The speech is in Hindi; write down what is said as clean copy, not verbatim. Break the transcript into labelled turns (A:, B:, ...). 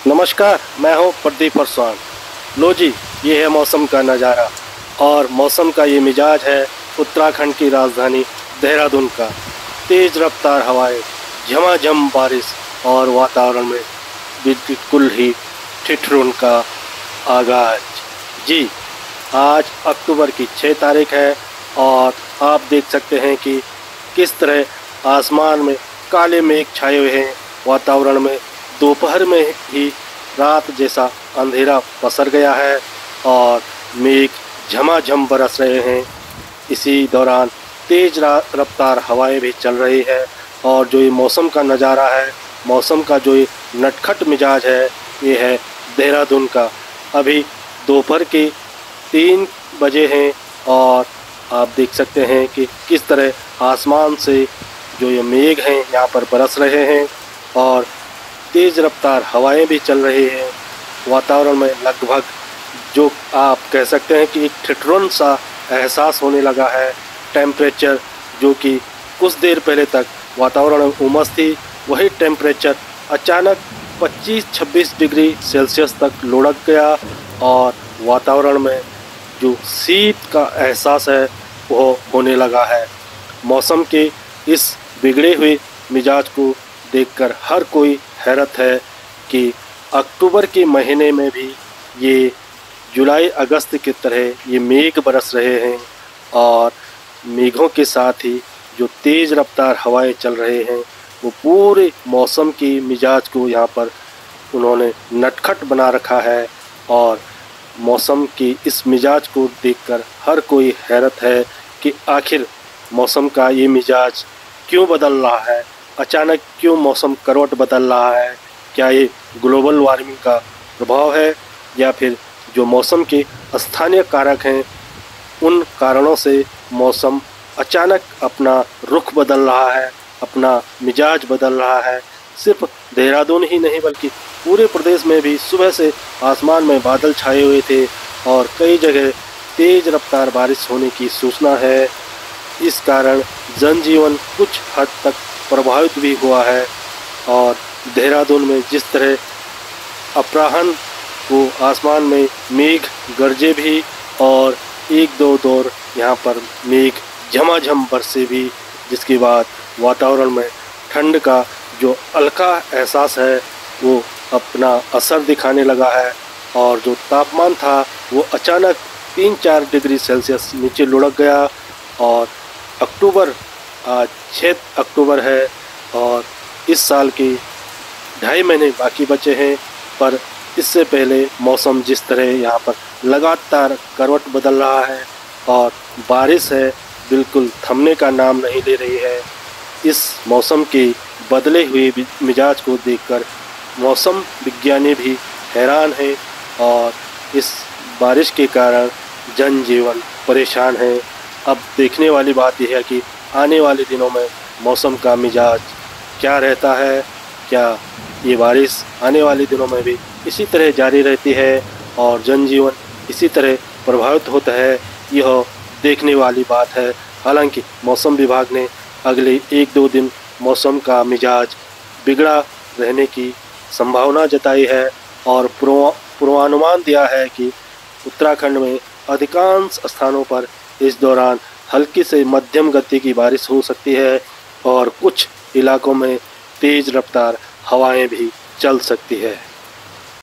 A: नमस्कार, मैं हूं प्रदीप फरसान। लो जी, ये है मौसम का नज़ारा और मौसम का ये मिजाज है उत्तराखंड की राजधानी देहरादून का। तेज़ रफ्तार हवाएं, झमाझम बारिश और वातावरण में बिल्कुल ही ठिठुरन का आगाज। जी, आज अक्टूबर की 6 तारीख है और आप देख सकते हैं कि किस तरह आसमान में काले मेघ छाए हुए हैं। वातावरण में दोपहर में ही रात जैसा अंधेरा पसर गया है और मेघ झमाझम बरस रहे हैं। इसी दौरान तेज रफ्तार हवाएं भी चल रही है और जो ये मौसम का नज़ारा है, मौसम का जो ये नटखट मिजाज है, ये है देहरादून का। अभी दोपहर के 3 बजे हैं और आप देख सकते हैं कि किस तरह आसमान से जो ये मेघ हैं यहाँ पर बरस रहे हैं और तेज़ रफ्तार हवाएं भी चल रही हैं। वातावरण में लगभग जो आप कह सकते हैं कि एक ठिठुरन सा एहसास होने लगा है। टेम्परेचर जो कि कुछ देर पहले तक वातावरण में उमस थी, वही टेम्परेचर अचानक 25-26 डिग्री सेल्सियस तक लुढ़क गया और वातावरण में जो शीत का एहसास है वो होने लगा है। मौसम के इस बिगड़े हुए मिजाज को देखकर हर कोई हैरत है कि अक्टूबर के महीने में भी ये जुलाई अगस्त की तरह ये मेघ बरस रहे हैं और मेघों के साथ ही जो तेज़ रफ्तार हवाएं चल रहे हैं वो पूरे मौसम की मिजाज को यहाँ पर उन्होंने नटखट बना रखा है। और मौसम की इस मिजाज को देखकर हर कोई हैरत है कि आखिर मौसम का ये मिजाज क्यों बदल रहा है, अचानक क्यों मौसम करवट बदल रहा है। क्या ये ग्लोबल वार्मिंग का प्रभाव है या फिर जो मौसम के स्थानीय कारक हैं उन कारणों से मौसम अचानक अपना रुख बदल रहा है, अपना मिजाज बदल रहा है। सिर्फ देहरादून ही नहीं बल्कि पूरे प्रदेश में भी सुबह से आसमान में बादल छाए हुए थे और कई जगह तेज़ रफ्तार बारिश होने की सूचना है। इस कारण जनजीवन कुछ हद तक प्रभावित भी हुआ है और देहरादून में जिस तरह अपराह्न को आसमान में मेघ गरजे भी और 1-2 दौर यहाँ पर मेघ झमाझम बरसे भी, जिसके बाद वातावरण में ठंड का जो हल्का एहसास है वो अपना असर दिखाने लगा है और जो तापमान था वो अचानक 3-4 डिग्री सेल्सियस नीचे लुढ़क गया। और अक्टूबर आज 6 अक्टूबर है और इस साल के 2.5 महीने बाकी बचे हैं, पर इससे पहले मौसम जिस तरह यहाँ पर लगातार करवट बदल रहा है और बारिश है बिल्कुल थमने का नाम नहीं ले रही है। इस मौसम के बदले हुए मिजाज को देखकर मौसम विज्ञानी भी हैरान हैं और इस बारिश के कारण जनजीवन परेशान है। अब देखने वाली बात यह है कि आने वाले दिनों में मौसम का मिजाज क्या रहता है। क्या ये बारिश आने वाले दिनों में भी इसी तरह जारी रहती है और जनजीवन इसी तरह प्रभावित होता है, यह देखने वाली बात है। हालांकि मौसम विभाग ने अगले 1-2 दिन मौसम का मिजाज बिगड़ा रहने की संभावना जताई है और पूर्वानुमान दिया है कि उत्तराखंड में अधिकांश स्थानों पर इस दौरान हल्की से मध्यम गति की बारिश हो सकती है और कुछ इलाकों में तेज़ रफ्तार हवाएं भी चल सकती है।